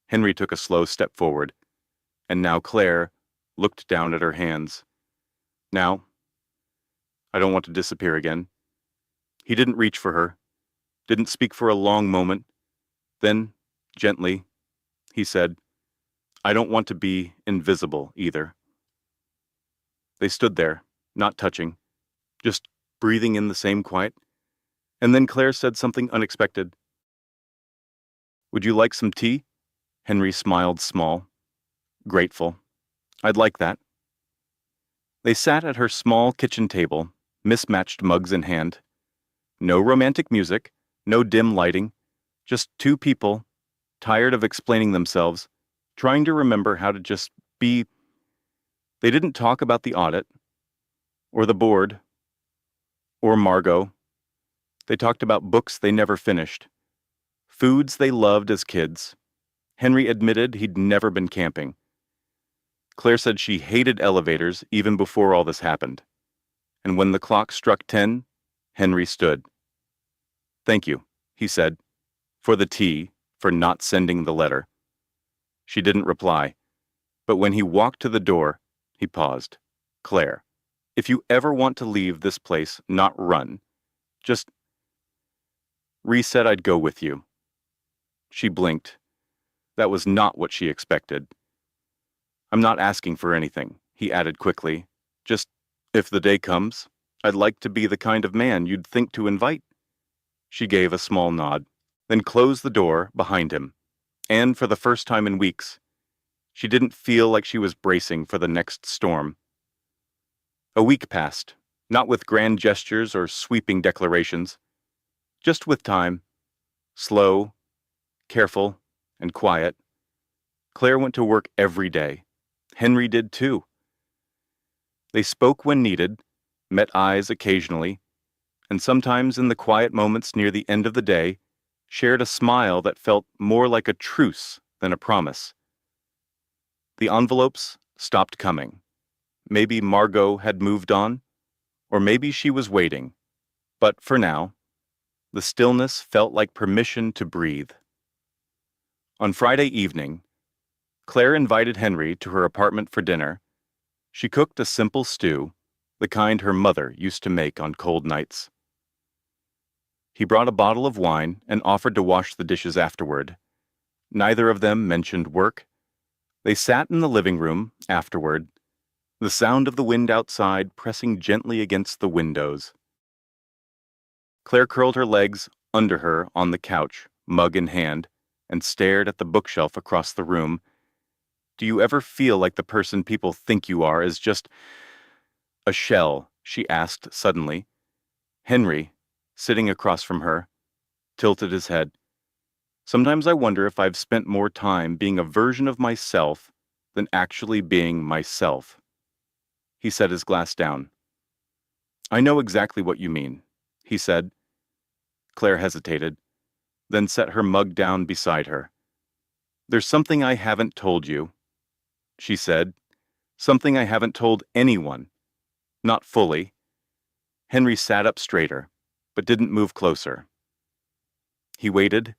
Henry took a slow step forward, and now Claire looked down at her hands. "Now, I don't want to disappear again. He didn't reach for her, didn't speak for a long moment. Then, gently, he said, I don't want to be invisible either. They stood there, not touching, just breathing in the same quiet. And then Claire said something unexpected. Would you like some tea? Henry smiled small, grateful. I'd like that. They sat at her small kitchen table, mismatched mugs in hand. No romantic music, no dim lighting, just two people, tired of explaining themselves, trying to remember how to just be. They didn't talk about the audit, or the board, or Margot. They talked about books they never finished, foods they loved as kids. Henry admitted he'd never been camping. Claire said she hated elevators even before all this happened. And when the clock struck 10, Henry stood. Thank you, he said, for the tea, for not sending the letter. She didn't reply, but when he walked to the door, he paused. Claire, if you ever want to leave this place, not run, just said I'd go with you. She blinked. That was not what she expected. I'm not asking for anything, he added quickly. Just, if the day comes, I'd like to be the kind of man you'd think to invite. She gave a small nod, then closed the door behind him. And for the first time in weeks, she didn't feel like she was bracing for the next storm. A week passed, not with grand gestures or sweeping declarations, just with time, slow, careful, and quiet. Claire went to work every day. Henry did too. They spoke when needed, met eyes occasionally, and sometimes in the quiet moments near the end of the day, shared a smile that felt more like a truce than a promise. The envelopes stopped coming. Maybe Margot had moved on, or maybe she was waiting. But for now, the stillness felt like permission to breathe. On Friday evening, Claire invited Henry to her apartment for dinner. She cooked a simple stew, the kind her mother used to make on cold nights. He brought a bottle of wine and offered to wash the dishes afterward. Neither of them mentioned work. They sat in the living room afterward, the sound of the wind outside pressing gently against the windows. Claire curled her legs under her on the couch, mug in hand, and stared at the bookshelf across the room. Do you ever feel like the person people think you are is just a shell? She asked suddenly. Henry, sitting across from her, tilted his head. Sometimes I wonder if I've spent more time being a version of myself than actually being myself. He set his glass down. I know exactly what you mean, he said. Claire hesitated, then set her mug down beside her. There's something I haven't told you, she said. Something I haven't told anyone. Not fully. Henry sat up straighter, but didn't move closer. He waited.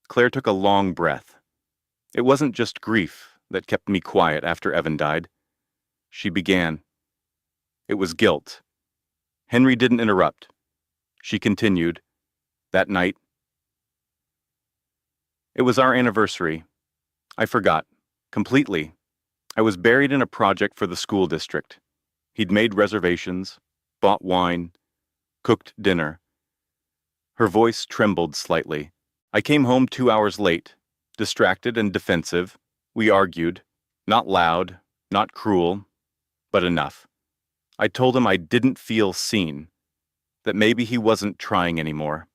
Claire took a long breath. It wasn't just grief that kept me quiet after Evan died. She began. It was guilt. Henry didn't interrupt. She continued. That night. It was our anniversary. I forgot. Completely. I was buried in a project for the school district. He'd made reservations, bought wine, cooked dinner. Her voice trembled slightly. I came home 2 hours late, distracted and defensive. We argued. Not loud, not cruel, but enough. I told him I didn't feel seen, that maybe he wasn't trying anymore.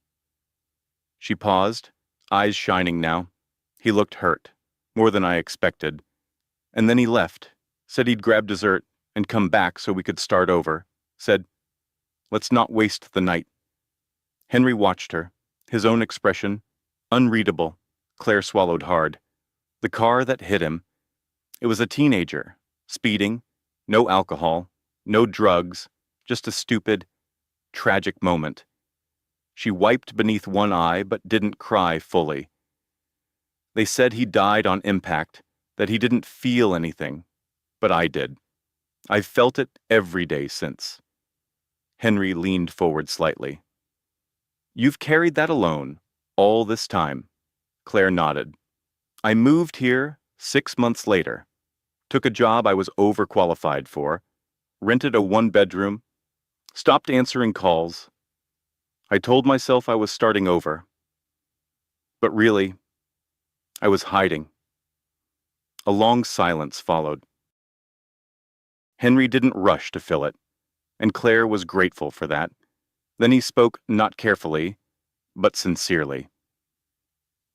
She paused, eyes shining now. He looked hurt, more than I expected. And then he left, said he'd grab dessert and come back so we could start over, said, let's not waste the night. Henry watched her, his own expression, unreadable. Claire swallowed hard. The car that hit him. It was a teenager, speeding, no alcohol, no drugs, just a stupid, tragic moment. She wiped beneath one eye but didn't cry fully. They said he died on impact, that he didn't feel anything, but I did. I've felt it every day since. Henry leaned forward slightly. You've carried that alone, all this time. Claire nodded. I moved here 6 months later, took a job I was overqualified for, rented a one-bedroom, stopped answering calls. I told myself I was starting over. But really, I was hiding. A long silence followed. Henry didn't rush to fill it, and Claire was grateful for that. Then he spoke not carefully, but sincerely.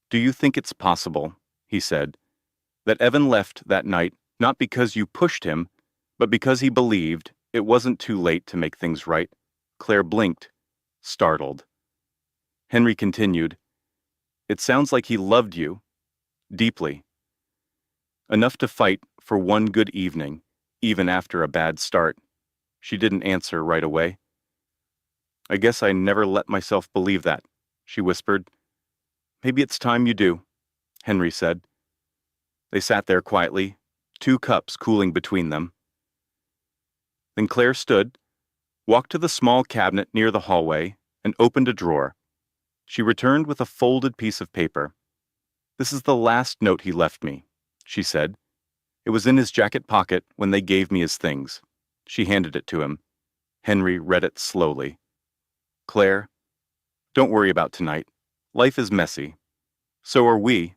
Do you think it's possible, he said, that Evan left that night not because you pushed him, but because he believed it wasn't too late to make things right? Claire blinked, startled. Henry continued, It sounds like he loved you, deeply. Enough to fight for one good evening, even after a bad start. She didn't answer right away. I guess I never let myself believe that, she whispered. Maybe it's time you do, Henry said. They sat there quietly, 2 cups cooling between them. Then Claire stood, walked to the small cabinet near the hallway, and opened a drawer. She returned with a folded piece of paper. This is the last note he left me, she said. It was in his jacket pocket when they gave me his things. She handed it to him. Henry read it slowly. Claire, don't worry about tonight. Life is messy. So are we.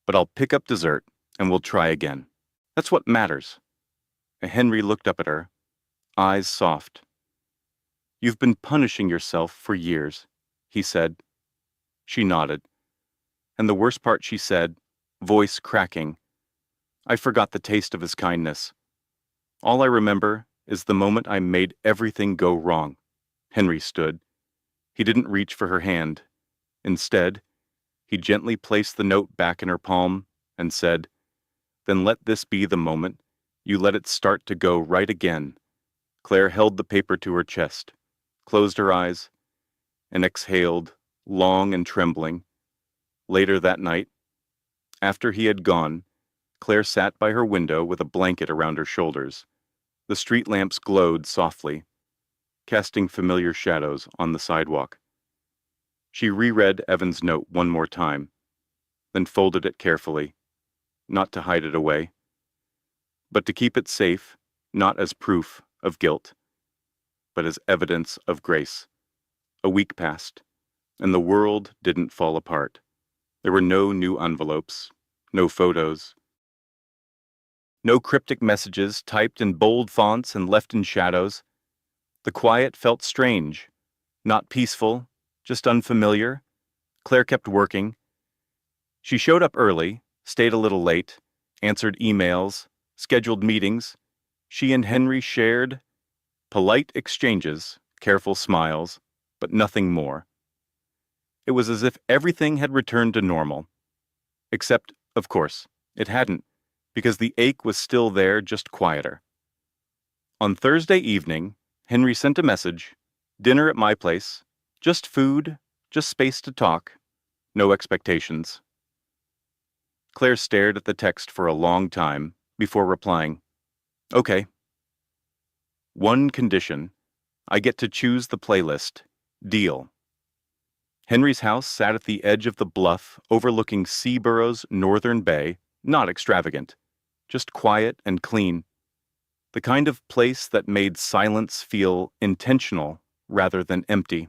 But I'll pick up dessert, and we'll try again. That's what matters. And Henry looked up at her, eyes soft. You've been punishing yourself for years, he said. She nodded. And the worst part, she said, voice cracking, I forgot the taste of his kindness. All I remember is the moment I made everything go wrong. Henry stood. He didn't reach for her hand. Instead, he gently placed the note back in her palm and said, Then let this be the moment you let it start to go right again. Claire held the paper to her chest, closed her eyes, and exhaled, long and trembling. Later that night, after he had gone, Claire sat by her window with a blanket around her shoulders. The street lamps glowed softly, casting familiar shadows on the sidewalk. She reread Evan's note one more time, then folded it carefully, not to hide it away, but to keep it safe, not as proof of guilt, but as evidence of grace. A week passed, and the world didn't fall apart. There were no new envelopes, no photos, no cryptic messages typed in bold fonts and left in shadows. The quiet felt strange, not peaceful, just unfamiliar. Claire kept working. She showed up early, stayed a little late, answered emails, scheduled meetings. She and Henry shared polite exchanges, careful smiles, but nothing more. It was as if everything had returned to normal. Except, of course, it hadn't, because the ache was still there, just quieter. On Thursday evening, Henry sent a message, dinner at my place, just food, just space to talk, no expectations. Claire stared at the text for a long time before replying, Okay. One condition, I get to choose the playlist. Deal. Henry's house sat at the edge of the bluff overlooking Seaborough's northern bay, not extravagant, just quiet and clean. The kind of place that made silence feel intentional rather than empty.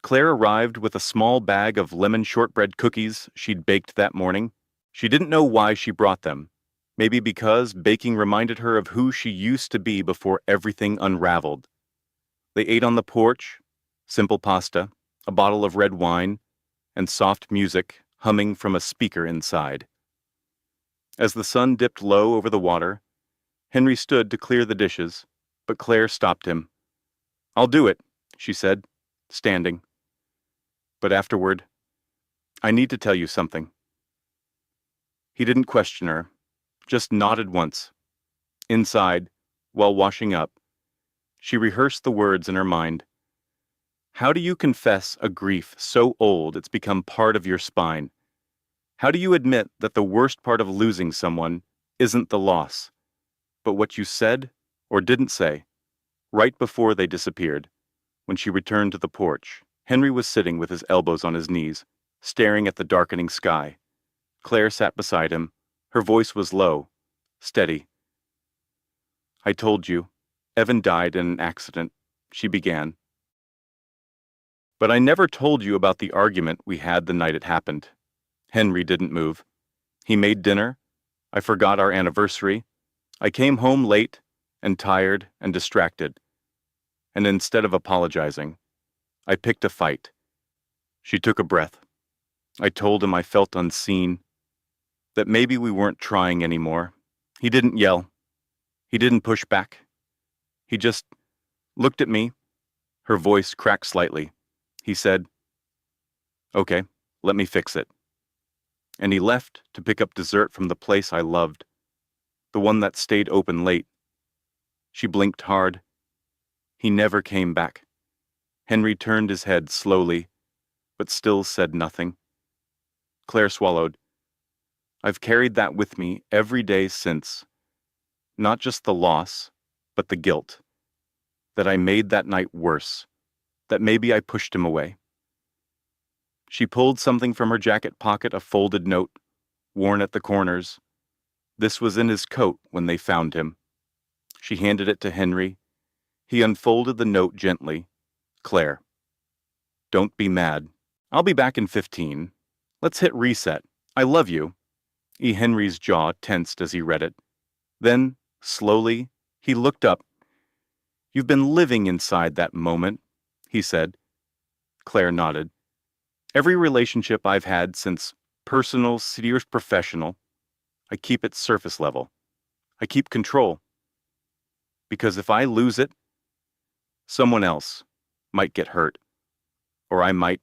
Claire arrived with a small bag of lemon shortbread cookies she'd baked that morning. She didn't know why she brought them. Maybe because baking reminded her of who she used to be before everything unraveled. They ate on the porch, simple pasta, a bottle of red wine, and soft music humming from a speaker inside. As the sun dipped low over the water, Henry stood to clear the dishes, but Claire stopped him. I'll do it, she said, standing. But afterward, I need to tell you something. He didn't question her, just nodded once. Inside, while washing up, she rehearsed the words in her mind. How do you confess a grief so old it's become part of your spine? How do you admit that the worst part of losing someone isn't the loss, but what you said or didn't say? Right before they disappeared, when she returned to the porch, Henry was sitting with his elbows on his knees, staring at the darkening sky. Claire sat beside him. Her voice was low, steady. "I told you, Evan died in an accident," she began. "But I never told you about the argument we had the night it happened." Henry didn't move. He made dinner. I forgot our anniversary. I came home late and tired and distracted. And instead of apologizing, I picked a fight. She took a breath. I told him I felt unseen, that maybe we weren't trying anymore. He didn't yell. He didn't push back. He just looked at me. Her voice cracked slightly. He said, "Okay, let me fix it." And he left to pick up dessert from the place I loved, the one that stayed open late. She blinked hard. He never came back. Henry turned his head slowly, but still said nothing. Claire swallowed. "I've carried that with me every day since. Not just the loss, but the guilt. That I made that night worse. That maybe I pushed him away." She pulled something from her jacket pocket, a folded note, worn at the corners. This was in his coat when they found him. She handed it to Henry. He unfolded the note gently. "Claire, don't be mad. I'll be back in 15. Let's hit reset. I love you." Henry's jaw tensed as he read it. Then, slowly, he looked up. "You've been living inside that moment," he said. Claire nodded. "Every relationship I've had since personal, serious, professional, I keep it surface level. I keep control. Because if I lose it, someone else might get hurt. Or I might."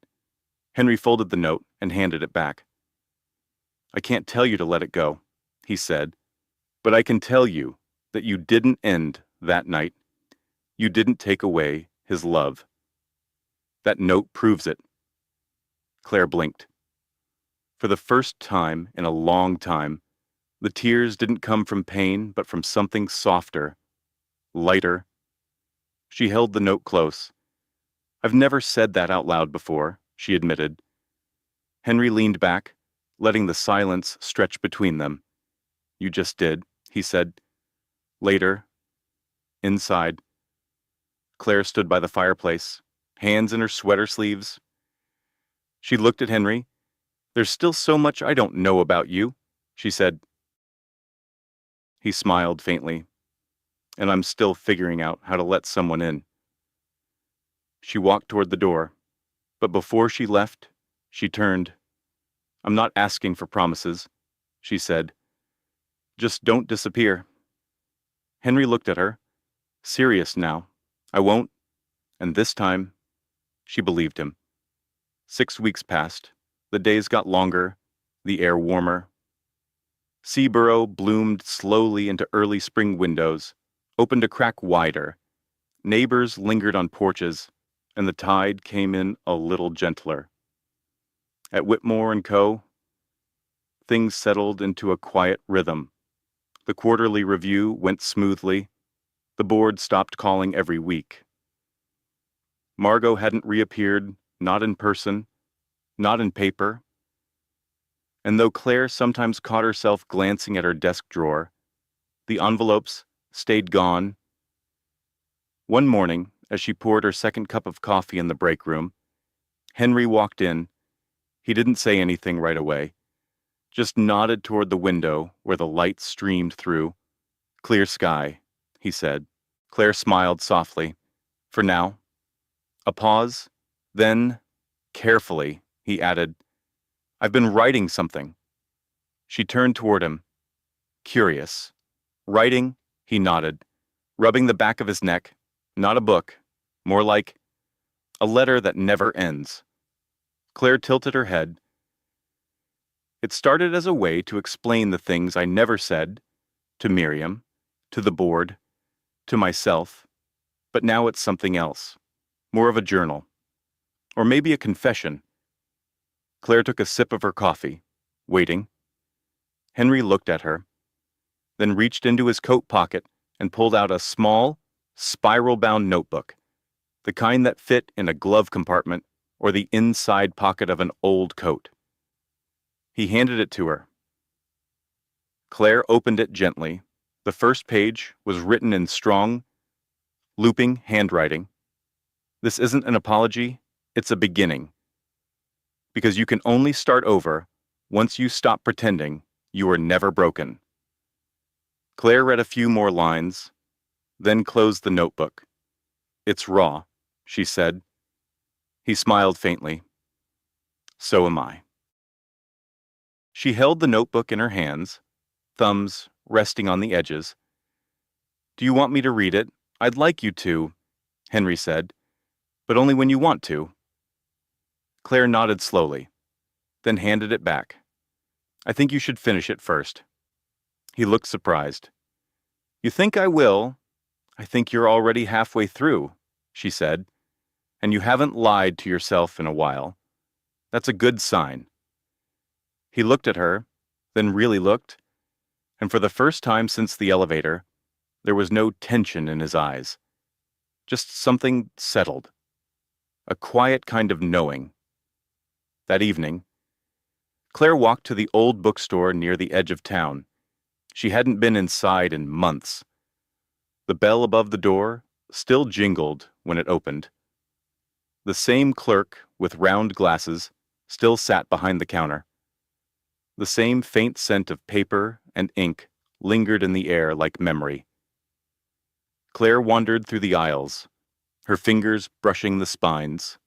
Henry folded the note and handed it back. "I can't tell you to let it go," he said. "But I can tell you that you didn't end that night. You didn't take away his love. That note proves it." Claire blinked. For the first time in a long time, the tears didn't come from pain, but from something softer, lighter. She held the note close. "I've never said that out loud before," she admitted. Henry leaned back, letting the silence stretch between them. "You just did," he said. Later, inside, Claire stood by the fireplace, hands in her sweater sleeves. She looked at Henry. "There's still so much I don't know about you," she said. He smiled faintly. "And I'm still figuring out how to let someone in." She walked toward the door, but before she left, she turned. "I'm not asking for promises," she said. "Just don't disappear." Henry looked at her, serious now. "I won't." And this time, she believed him. 6 weeks passed. The days got longer, the air warmer. Seaborough bloomed slowly into early spring windows, opened a crack wider. Neighbors lingered on porches, and the tide came in a little gentler. At Whitmore & Co., things settled into a quiet rhythm. The quarterly review went smoothly. The board stopped calling every week. Margot hadn't reappeared, not in person, not in paper. And though Claire sometimes caught herself glancing at her desk drawer, the envelopes stayed gone. One morning, as she poured her second cup of coffee in the break room, Henry walked in. He didn't say anything right away, just nodded toward the window where the light streamed through. "Clear sky," he said. Claire smiled softly. "For now." A pause. Then, carefully, he added, "I've been writing something." She turned toward him, curious. "Writing?" He nodded, rubbing the back of his neck. "Not a book. More like a letter that never ends." Claire tilted her head. "It started as a way to explain the things I never said, to Miriam, to the board, to myself, but now it's something else, more of a journal, or maybe a confession." Claire took a sip of her coffee, waiting. Henry looked at her, then reached into his coat pocket and pulled out a small, spiral-bound notebook, the kind that fit in a glove compartment or the inside pocket of an old coat. He handed it to her. Claire opened it gently. The first page was written in strong, looping handwriting. This isn't an apology, it's a beginning. Because you can only start over once you stop pretending you were never broken. Claire read a few more lines, then closed the notebook. It's raw, she said. He smiled faintly. So am I. She held the notebook in her hands, thumbs resting on the edges. Do you want me to read it? I'd like you to, Henry said, but only when you want to. Claire nodded slowly, then handed it back. I think you should finish it first. He looked surprised. You think I will? I think you're already halfway through, she said, and you haven't lied to yourself in a while. That's a good sign. He looked at her, then really looked, and for the first time since the elevator, there was no tension in his eyes. Just something settled. A quiet kind of knowing. That evening, Claire walked to the old bookstore near the edge of town. She hadn't been inside in months. The bell above the door still jingled when it opened. The same clerk with round glasses still sat behind the counter. The same faint scent of paper and ink lingered in the air like memory. Claire wandered through the aisles, her fingers brushing the spines.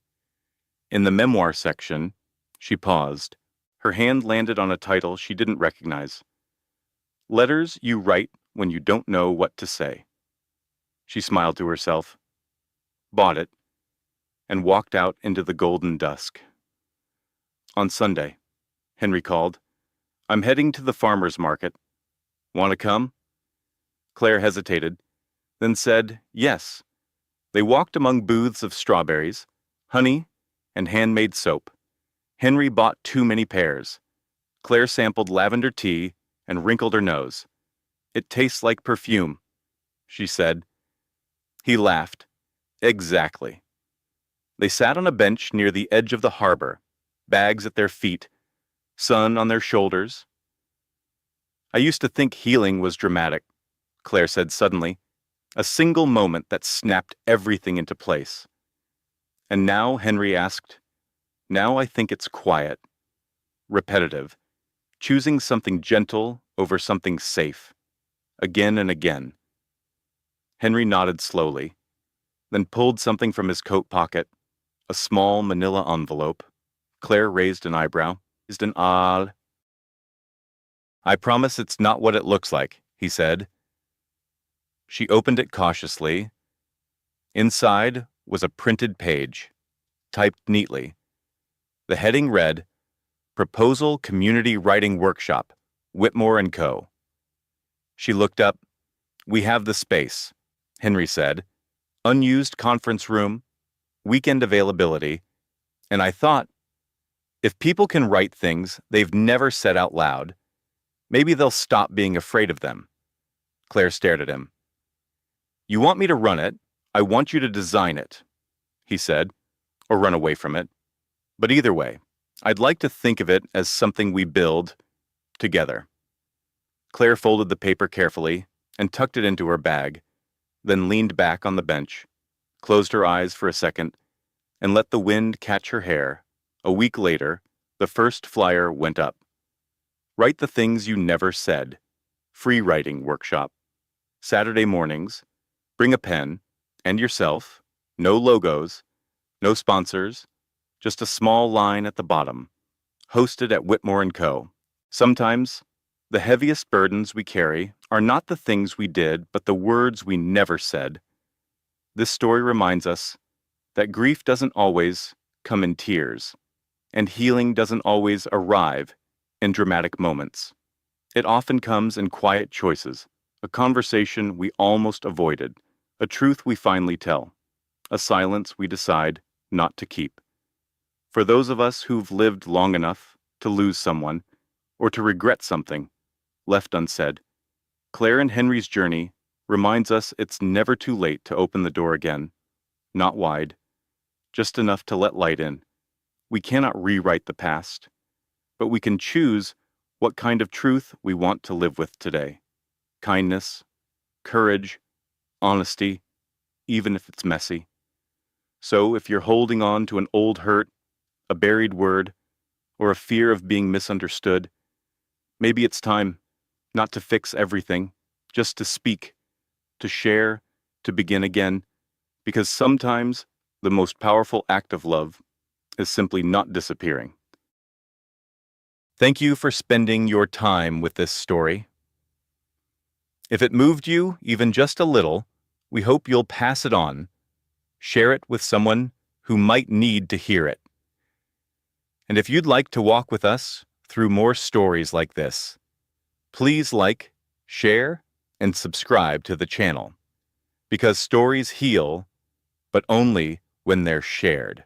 In the memoir section, she paused. Her hand landed on a title she didn't recognize. Letters You Write When You Don't Know What to Say. She smiled to herself, bought it, and walked out into the golden dusk. On Sunday, Henry called. I'm heading to the farmer's market. Want to come? Claire hesitated, then said yes. They walked among booths of strawberries, honey, and handmade soap. Henry bought too many pears. Claire sampled lavender tea and wrinkled her nose. It tastes like perfume, she said. He laughed. Exactly. They sat on a bench near the edge of the harbor, bags at their feet, sun on their shoulders. I used to think healing was dramatic, Claire said suddenly, a single moment that snapped everything into place. And now, Henry asked, now I think it's quiet, repetitive, choosing something gentle over something safe, again and again. Henry nodded slowly, then pulled something from his coat pocket, a small manila envelope. Claire raised an eyebrow. Is an odd. I promise it's not what it looks like, he said. She opened it cautiously. Inside was a printed page, typed neatly. The heading read, Proposal Community Writing Workshop, Whitmore & Co. She looked up. We have the space, Henry said. Unused conference room, weekend availability, and I thought, if people can write things they've never said out loud, maybe they'll stop being afraid of them. Claire stared at him. You want me to run it, I want you to design it, he said, or run away from it. But either way, I'd like to think of it as something we build together. Claire folded the paper carefully and tucked it into her bag, then leaned back on the bench, closed her eyes for a second, and let the wind catch her hair. A week later, the first flyer went up. Write the things you never said. Free writing workshop. Saturday mornings. Bring a pen and yourself. No logos. No sponsors. Just a small line at the bottom. Hosted at Whitmore & Co. Sometimes, the heaviest burdens we carry are not the things we did, but the words we never said. This story reminds us that grief doesn't always come in tears, and healing doesn't always arrive in dramatic moments. It often comes in quiet choices, a conversation we almost avoided, a truth we finally tell, a silence we decide not to keep. For those of us who've lived long enough to lose someone or to regret something left unsaid, Claire and Henry's journey reminds us it's never too late to open the door again. Not wide, just enough to let light in. We cannot rewrite the past, but we can choose what kind of truth we want to live with today. Kindness, courage, honesty, even if it's messy. So if you're holding on to an old hurt, a buried word, or a fear of being misunderstood, maybe it's time not to fix everything, just to speak, to share, to begin again, because sometimes the most powerful act of love is simply not disappearing. Thank you for spending your time with this story. If it moved you even just a little, we hope you'll pass it on. Share it with someone who might need to hear it. And if you'd like to walk with us through more stories like this, please like, share, and subscribe to the channel. Because stories heal, but only when they're shared.